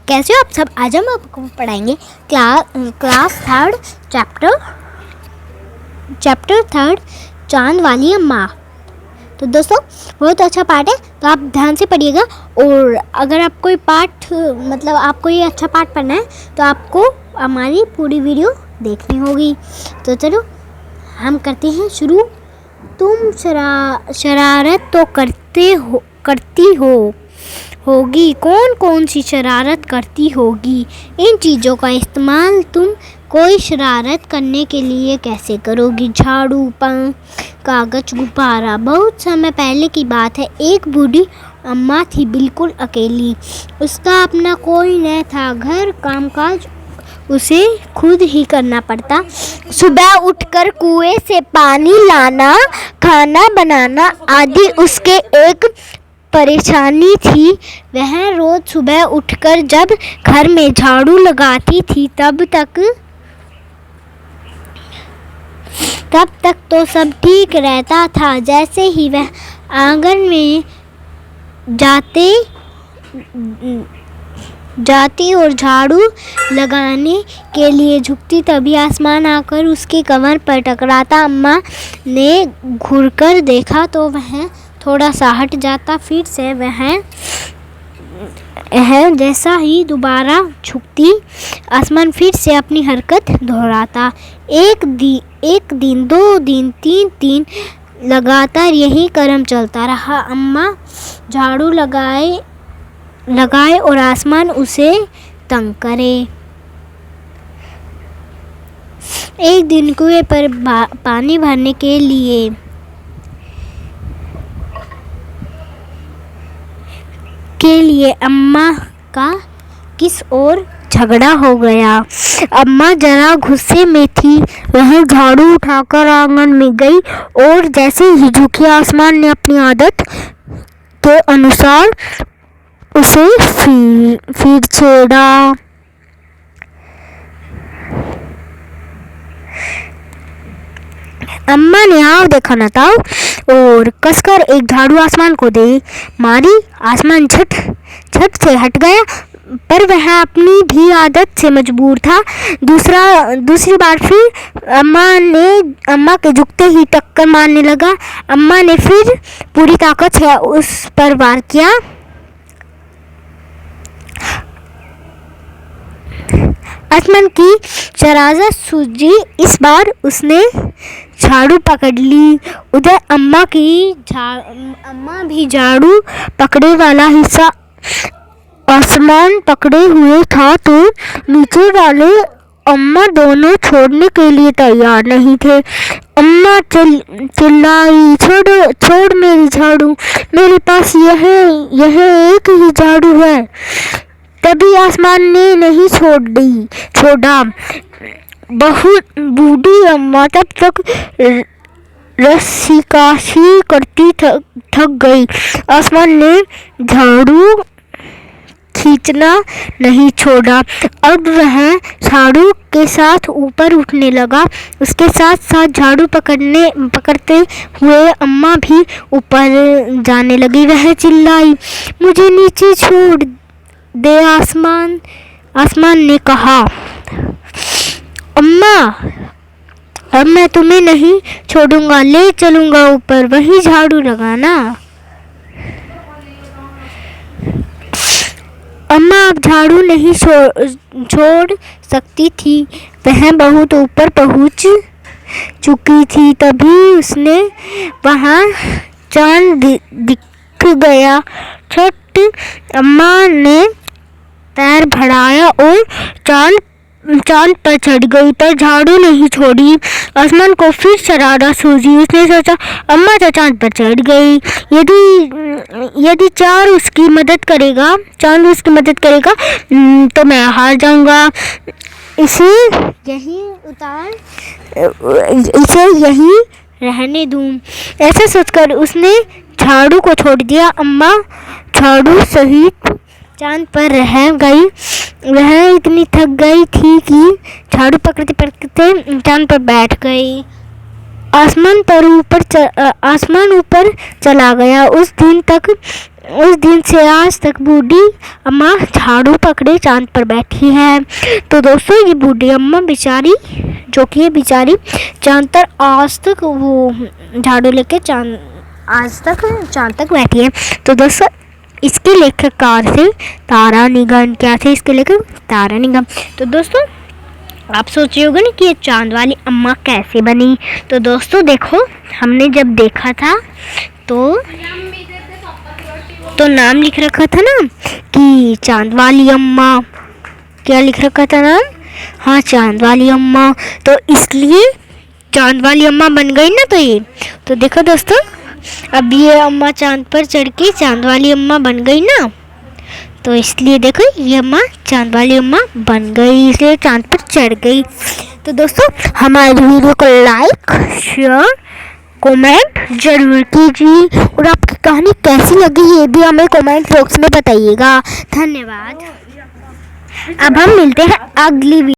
कैसे हो आप सब? आज हम आपको पढ़ाएंगे क्लास थर्ड चैप्टर थर्ड चांद वाली अम्मा। तो दोस्तों बहुत अच्छा पाठ है, तो आप ध्यान से पढ़िएगा। और अगर आप कोई पाठ आपको ये अच्छा पाठ पढ़ना है तो आपको हमारी पूरी वीडियो देखनी होगी। तो चलो हम करते हैं शुरू। तुम शरारत तो करती होगी। कौन कौन सी शरारत करती होगी? इन चीज़ों का इस्तेमाल तुम कोई शरारत करने के लिए कैसे करोगी? झाड़ू, पंख, कागज, गुब्बारा। बहुत समय पहले की बात है। एक बूढ़ी अम्मा थी, बिल्कुल अकेली। उसका अपना कोई न था। घर कामकाज उसे खुद ही करना पड़ता। सुबह उठकर कुएं से पानी लाना, खाना बनाना आदि उसके एक परेशानी थी। वह रोज सुबह उठकर जब घर में झाड़ू लगाती थी तब तक तो सब ठीक रहता था। जैसे ही वह आंगन में जाती और झाड़ू लगाने के लिए झुकती, तभी आसमान आकर उसकी कमर पर टकराता। अम्मा ने घूरकर देखा तो वह थोड़ा सा हट जाता। फिर से वह जैसा ही दोबारा झुकती, आसमान फिर से अपनी हरकत दोहराता। एक दिन, 2 दिन, 3 दिन लगातार यही क्रम चलता रहा। अम्मा झाड़ू लगाए और आसमान उसे तंग करे। एक दिन कुएं पर पानी भरने के लिए अम्मा का किस और झगड़ा हो गया। अम्मा जरा गुस्से में थी। वह झाड़ू उठाकर आंगन में गई और जैसे ही झुकी, आसमान ने अपनी आदत के अनुसार उसे फिर छेड़ा। अम्मा ने आँख देखा न था और कसकर एक झाड़ू आसमान को दे मारी। आसमान झट से हट गया, पर वह अपनी भी आदत से मजबूर था। दूसरी बार फिर अम्मा के झुकते ही टक्कर मारने लगा। अम्मा ने फिर पूरी ताकत से उस पर वार किया। आसमान की शरारत सूझी। इस बार उसने झाड़ू पकड़ ली। उधर अम्मा भी झाड़ू पकड़े वाला हिस्सा आसमान पकड़े हुए था, तो नीचे वाले अम्मा दोनों छोड़ने के लिए तैयार नहीं थे। अम्मा चिल्लाई, छोड़ मेरी झाड़ू, मेरे पास यह एक ही झाड़ू है। तभी आसमान ने नहीं छोड़ा। बहुत बूढ़ी अम्मा तब तक रस्सीकशी करती थक गई। आसमान ने झाड़ू खींचना नहीं छोड़ा। अब वह झाड़ू के साथ ऊपर उठने लगा। उसके साथ साथ झाड़ू पकड़ते हुए अम्मा भी ऊपर जाने लगी। वह चिल्लाई, मुझे नीचे छोड़ दे आसमान ने कहा। अम्मा, अब मैं तुम्हें नहीं छोड़ूंगा, ले चलूंगा ऊपर, वही झाड़ू लगाना। अम्मा अब झाड़ू नहीं छोड़ सकती थी। वह बहुत ऊपर पहुंच चुकी थी। तभी उसने वहां चांद दिख गया। छठ अम्मा ने पैर बढ़ाया और चांद पर चढ़ गई, पर झाड़ू नहीं छोड़ी। आसमान को फिर शरारत सूझी। उसने सोचा, अम्मा तो चांद पर चढ़ गई। यदि चांद उसकी मदद करेगा तो मैं हार जाऊंगा। इसे यहीं रहने दूं। ऐसा सोचकर उसने झाड़ू को छोड़ दिया। अम्मा झाड़ू सहित चांद पर रह गई। वह इतनी थक गई थी कि झाड़ू पकड़ते चांद पर बैठ गई। आसमान ऊपर चला गया। उस दिन तक उस दिन से आज तक बूढ़ी अम्मा झाड़ू पकड़े चांद पर बैठी है। तो दोस्तों ये बूढ़ी अम्मा बेचारी, जो कि ये बेचारी चांद पर आज तक वो झाड़ू लेके आज तक चांद तक बैठी है। तो दोस्तों इसके लेखककार थे तारा निगम। क्या थे इसके लेखक? तारा निगम। तो दोस्तों आप सोच रहे होगे ना कि ये चांद वाली अम्मा कैसे बनी। तो दोस्तों देखो, हमने जब देखा था तो नाम लिख रखा था ना कि चांद वाली अम्मा। क्या लिख रखा था नाम? हाँ, चांद वाली अम्मा। तो इसलिए चांद वाली अम्मा बन गई ना। तो ये तो देखो दोस्तों, अब ये अम्मा चांद पर चढ़ के चांद वाली अम्मा बन गई ना। तो इसलिए देखो ये अम्मा चांद वाली अम्मा बन गई, इसलिए चांद पर चढ़ गई। तो दोस्तों हमारी वीडियो को लाइक, शेयर, कमेंट जरूर कीजिए और आपकी कहानी कैसी लगी ये भी हमें कमेंट बॉक्स में बताइएगा। धन्यवाद। अब हम मिलते हैं अगली वीडियो।